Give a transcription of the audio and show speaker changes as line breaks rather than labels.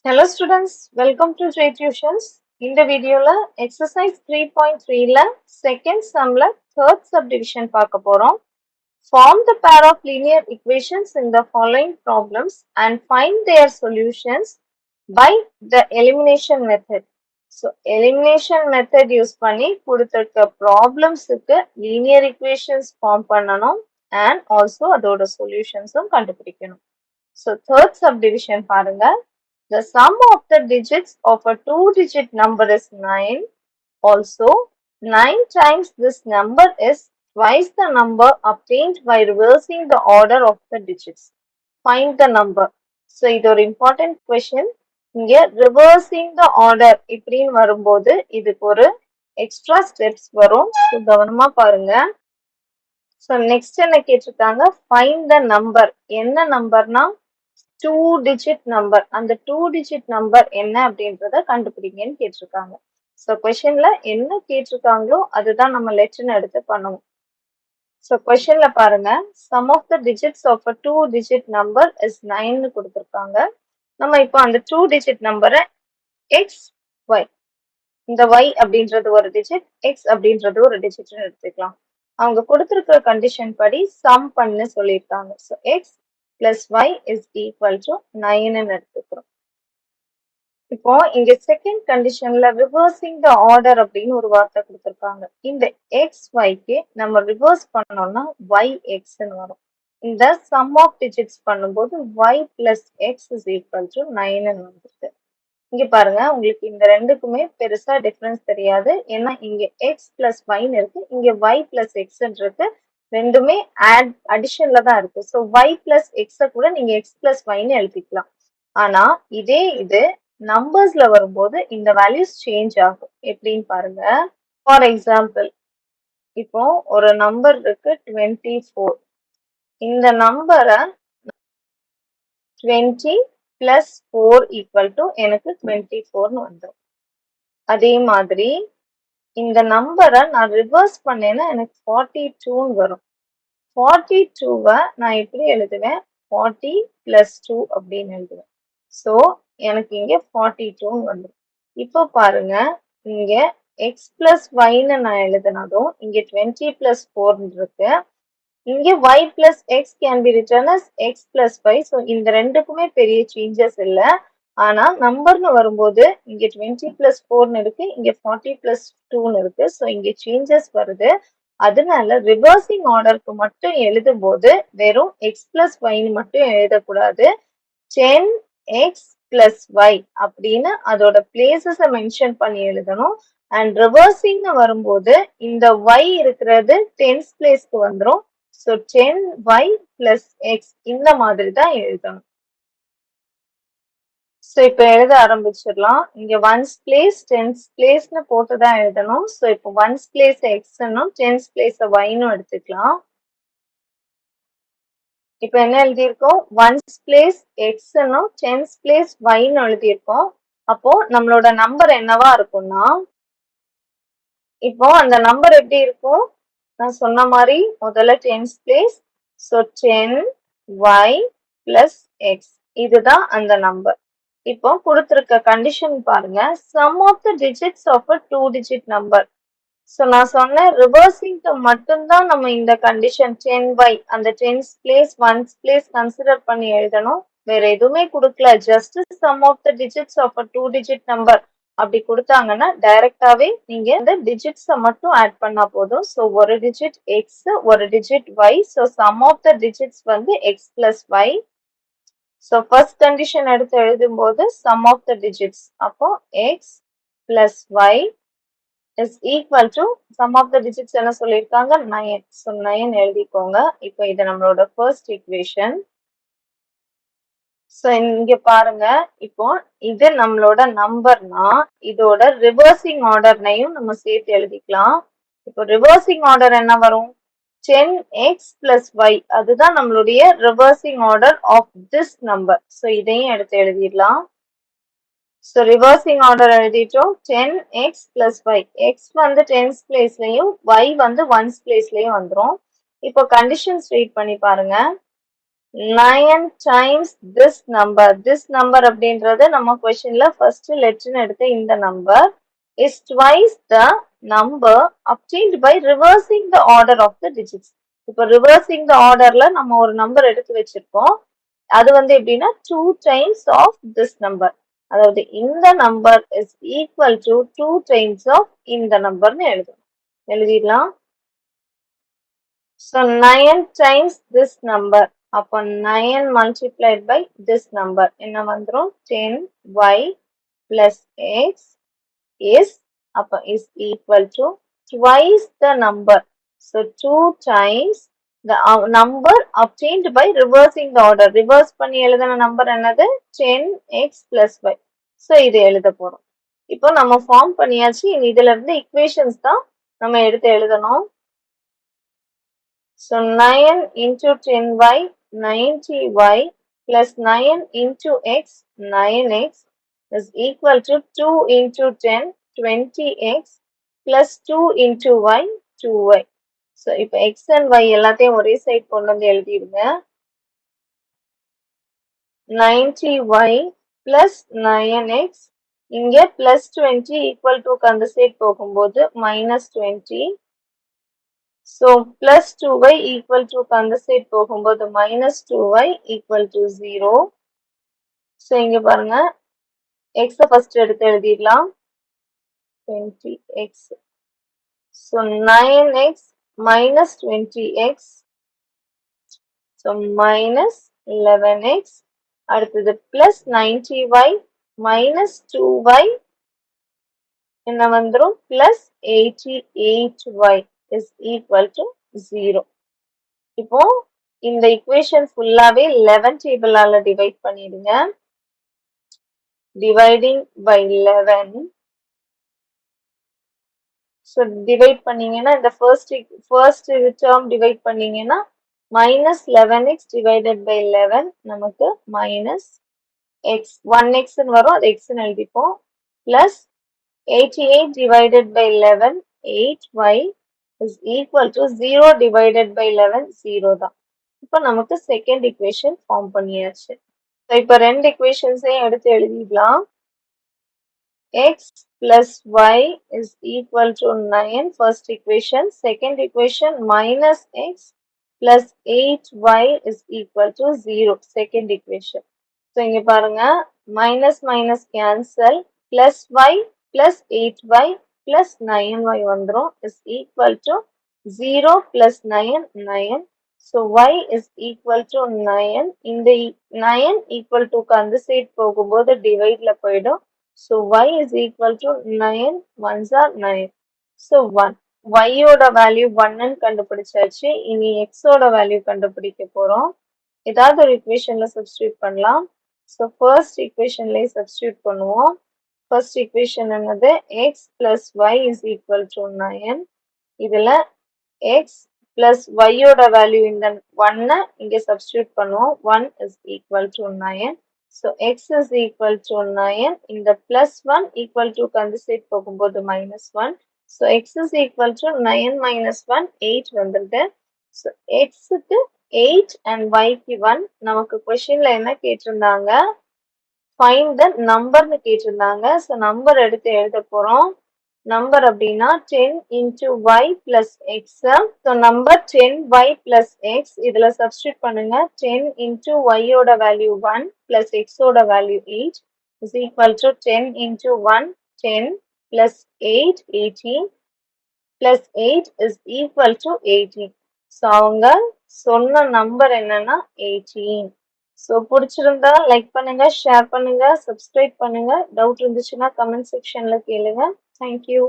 Hello students, welcome to J Tuitions. இந்த வீடியோல exercise 3.3ல second sumல third subdivision பார்க்க போறோம். Form the pair of linear equations in the following problems and find their solutions by the elimination method. So elimination method use பண்ணி கொடுத்திருக்க problemsக்கு linear equations form பண்ணணும் and also அதோட solutions-உம் கண்டுபிடிக்கணும். So third subdivision பாருங்க. The sum of the digits of a two-digit number is 9. Also, 9 times this number is twice the number obtained by reversing the order of the digits. Find the number. So, இது ஒரு important question. இங்க reversing the order இப்படின்னு வரும்போது இதுக்கு ஒரு extra steps வரும். So, கவனமா பாருங்க. So, next என்ன கேட்டிருக்காங்க? Find the number. என்ன நம்பர்னா டூ டிஜிட் நம்பர். அந்த டூ டிஜிட் நம்பர் என்ன அப்படின்றத கண்டுபிடிங்கன்னு கேட்டிருக்காங்க. ஸோ கொஸ்டின்ல என்ன கேட்டிருக்காங்களோ அதுதான் நம்ம லெட்டர்னு எடுத்து பண்ணுவோம். ஸோ கொஸ்டின்ல பாருங்க, sum of the digits of a two digit number is 9 கொடுத்துருக்காங்க. நம்ம இப்போ அந்த டூ டிஜிட் நம்பரை எக்ஸ் ஒய், இந்த ஒய் அப்படின்றது ஒரு டிஜிட், எக்ஸ் அப்படின்றது ஒரு டிஜிட்னு எடுத்துக்கலாம். அவங்க கொடுத்துருக்கிற கண்டிஷன் படி சம் பண்ணு சொல்லியிருக்காங்க. So X plus y is equal to 9 எடுத்துக்கிறோம். இப்போ இங்க செகண்ட் கண்டிஷன்ல ரிவர்சிங் த ஆர்டர் அப்படின்னு ஒரு வார்த்தை கொடுத்துருக்காங்க. இந்த எக்ஸ் ஒய்க்கு நம்ம ரிவர்ஸ் பண்ணோம்னா ஒய் எக்ஸ்ன்னு வரும். இந்த சம் ஆஃப் டிஜிட்ஸ் பண்ணும்போது y plus x is equal to 9 வந்துருக்கு. இங்க பாருங்க, உங்களுக்கு இந்த ரெண்டுக்குமே பெருசா டிஃபரன்ஸ் தெரியாது. ஏன்னா இங்க எக்ஸ் பிளஸ் ஒய்ன்னு இருக்கு, இங்க ஒய் பிளஸ் எக்ஸ்ன்னு இருக்கு. ரெண்டுமே அடிஷன்ல தான் இருக்கு. ஸோ ஒய் பிளஸ் எக்ஸ கூட நீங்க எக்ஸ் பிளஸ் ஒய்ன்னு எழுதிக்கலாம். ஆனா இதே இது நம்பர்ஸ்ல வரும்போது இந்த வேல்யூஸ் சேஞ்ச் ஆகும். எப்படின்னு பாருங்க. ஃபார் எக்ஸாம்பிள், இப்போ ஒரு நம்பர் இருக்கு 24. இந்த நம்பரை 20 பிளஸ் 4 ஈக்குவல் டு எனக்கு 24ன்னு வந்துடும். அதே மாதிரி இந்த நம்பரை நான் ரிவர்ஸ் பண்ணேன்னா எனக்கு 42ன்னு வரும். 42வை நான் எப்படி எழுதுவேன்? 40 பிளஸ் 2 அப்படின்னு எழுதுவேன். ஸோ எனக்கு இங்க 42ன்னு வந்துடும். இப்போ பாருங்க, இங்க எக்ஸ் பிளஸ் ஒய்ன்னு நான் எழுதினதும் இங்க 20 பிளஸ் 4 இருக்கு. இங்க y plus x can be return as x plus y. So இந்த ரெண்டுக்குமே பெரிய சேஞ்சஸ் இல்லை. ஆனா நம்பர்னு வரும்போது இங்க 20 பிளஸ் 4ன்னு இருக்கு, இங்க 40 பிளஸ் 2ன்னு இருக்கு. ஸோ இங்க சேஞ்சஸ் வருது. அதனால ரிவர்சிங் ஆர்டருக்கு மட்டும் எழுதும் போது வெறும் எக்ஸ் பிளஸ் ஒய்ன்னு மட்டும் எழுதக்கூடாது. 10x பிளஸ் ஒய் அப்படின்னு அதோட பிளேசஸ மென்ஷன் பண்ணி எழுதணும். அண்ட் ரிவர்சிங்னு வரும்போது இந்த ஒய் இருக்கிறது டென்ஸ் பிளேஸ்க்கு வந்துடும். ஸோ 10y பிளஸ் எக்ஸ் இந்த மாதிரி தான் எழுதணும். ஸோ இப்போ எழுத ஆரம்பிச்சிடலாம். இங்க ஒன்ஸ் பிளேஸ் டென்ஸ் பிளேஸ்னு போட்டு தான் எழுதணும். ஸோ இப்போ ஒன்ஸ் பிளேஸ் எக்ஸ்னும் டென்ஸ் பிளேஸ் ஒய்னும் எடுத்துக்கலாம். இப்போ என்ன எழுதியிருக்கோம்? ஒன்ஸ் பிளேஸ் எக்ஸ்னும் டென்ஸ் பிளேஸ் ஒய்னு எழுதியிருக்கோம். அப்போ நம்மளோட நம்பர் என்னவா இருக்கும்னா, இப்போ அந்த நம்பர் எப்படி இருக்கும்? நான் சொன்ன மாதிரி முதல்ல tens place. So 10y plus x, இதுதான் அந்த நம்பர். இப்போ கொடுத்திருக்க கண்டிஷன் பாருங்க, sum of the digits of a two digit number. So நான் சொன்னேன் ரிவர்சிங்க்கு மட்டும்தான் நம்ம இந்த கண்டிஷன் 10y அந்த tens place ones place consider பண்ணி எழுதணும். வேற எதுவுமே கொடுக்கல, just sum of the digits of a two digit number அப்படி கொடுத்தாங்கன்னா டைரக்டாவே நீங்க இந்த டிஜிட்ஸை மட்டும் ஆட் பண்ணா போதும். ஸோ ஒரு டிஜிட் எக்ஸ், ஒரு digit y. So sum of the digits வந்து x plus y. So first condition எடுத்து எழுதும்போது சம் ஆஃப் த டிஜிட்ஸ், அப்போ x plus y is equal to sum of the digits என்ன சொல்லியிருக்காங்க? 9. ஸோ 9 எழுதிக்கோங்க. இப்போ இது நம்மளோட ஃபர்ஸ்ட் ஈக்குவேஷன். ஸோ இங்க பாருங்க, இப்போ இது நம்மளோட நம்பர்னா இதோட ரிவர்சிங் ஆர்டர்னையும் நம்ம சேர்த்து எழுதிக்கலாம். இப்போ ரிவர்சிங் ஆர்டர் என்ன வரும்? 10x பிளஸ் ஒய், அதுதான் நம்மளுடைய reversing order of this number. So இதையும் எடுத்து எழுதிடலாம். ஸோ ரிவர்சிங் ஆர்டர் எழுதிட்டோம். 10x பிளஸ் ஒய், எக்ஸ் வந்து டென்ஸ் பிளேஸ்லையும் ஒய் வந்து ஒன்ஸ் பிளேஸ்லையும் வந்துடும். இப்போ கண்டிஷன்ஸ் ரீட் பண்ணி பாருங்க. 9 times this number. This number அப்படின்றது நம்ம questionல first letterன்னு எடுத்த இந்த number is twice the number obtained by reversing the order of the digits. இப்போ reversing the orderல நம்ம ஒரு number எடுத்து வச்சிருக்கோம். அது வந்து எப்படின்னா 2 times of this number. அதாவது இந்த number is equal to 2 times of இந்த numberன்னு எழுதிடலாம். So 9 times this number. அப்போ 9 multiplied by this number என்ன வந்துரும் 10y plus x is அப்போ is equal to twice the number. So 2 times the number obtained by reversing the order. Reverse பண்ணி எழுதின number என்னது 10x plus y. So இது எழுத போறோம். இப்போ நம்ம ஃபார்ம் பண்ணியாச்சு. இதுல இருந்து ஈக்குவேஷன்ஸ் தான் நம்ம எடுத்து எழுதணும். So 9 into 10y 90y plus 9 into x 9x is equal to 2 into 10 20x plus 2 into y 2y. So இப்போ x and y எல்லாத்தையும் ஒரே சைடு கொண்டு வந்து எழுதிடுங்க. 90y plus 9x இங்க plus 20 equal to அந்த சைடு போகும்போது minus 20. So plus 2y equal to அந்த side போகும்போது minus 2y equal to 0. So இங்க பாருங்க x first எடுத்து எழுதிடலாம் 20x. So 9x minus 20x. So minus 11x. அடுத்தது plus 90y minus 2y என்ன வந்துரும் plus 88y is equal to 0. இப்போ இந்த equation ஃபுல்லாவே 11 டேபிளால டிவைட் பண்ணிடுங்க. Dividing by 11. So divide பண்ணீங்கன்னா இந்த first term divide பண்ணீங்கன்னா minus 11x divided by 11 நமக்கு minus x 1x ன்னு வரும் அது x ன்னு எழுதிப்போம் plus 88 divided by 11 8y is equal to 0 divided by 11 0 தான். இப்போ நமக்கு செகண்ட் equation ஃபார்ம் பண்ணியாச்சு. இப்போ ரெண்டு equationsஐயும் எடுத்து எழுதிடலாம். x plus y is equal to 9 first equation. Second equation minus x plus 8y is equal to 0 second equation. So இங்க பாருங்க minus minus cancel plus y plus 8y plus 9y வந்துரும் is equal to 0 plus 9 9. So y is equal to 9. இந்த 9 equal to அந்த side போகும்போது டிவைட்ல போயிடும். So y is equal to 9 ones are 9. So 1. y ஓட value 1 ன்னு கண்டுபிடிச்சாச்சு. இனி x ஓட வேல்யூ கண்டுபிடிக்க போறோம். ஏதாவது ஒரு equationல substitute பண்ணலாம். So first equationலயே substitute பண்ணுவோம். First equation என்னது x plus y is equal to 9. இதுல x plus y ஓட வேல்யூ இந்த 1 இங்க substitute பண்ணுவோம். 1 is equal to 9. So x is equal to 9. இந்த plus 1 equal to அந்த சைடு போகும்போது minus 1. So x is equal to 9 minus 1 8 வந்துருது. So x க்கு 8 and y க்கு 1. நமக்கு questionல என்ன கேட்டிருந்தாங்க? Find the numberன்னு கேட்டிருந்தாங்க. So number எடுத்து எழுத போறோம். Number அப்படின்னா 10 into y plus x. So number 10y plus x. இதுல substitute பண்ணுங்க. 10 into y ஓட value 1 plus x ஓட value 8 is equal to 10 into 1 10 plus 8 18 plus 8 is equal to 18. So அவங்க சொன்ன நம்பர் என்னன்னா 18. ஸோ பிடிச்சிருந்தா லைக் பண்ணுங்க, ஷேர் பண்ணுங்க, சப்ஸ்கிரைப் பண்ணுங்க. டவுட் இருந்துச்சுன்னா கமெண்ட் செக்ஷன்ல கேளுங்க. தேங்க்யூ.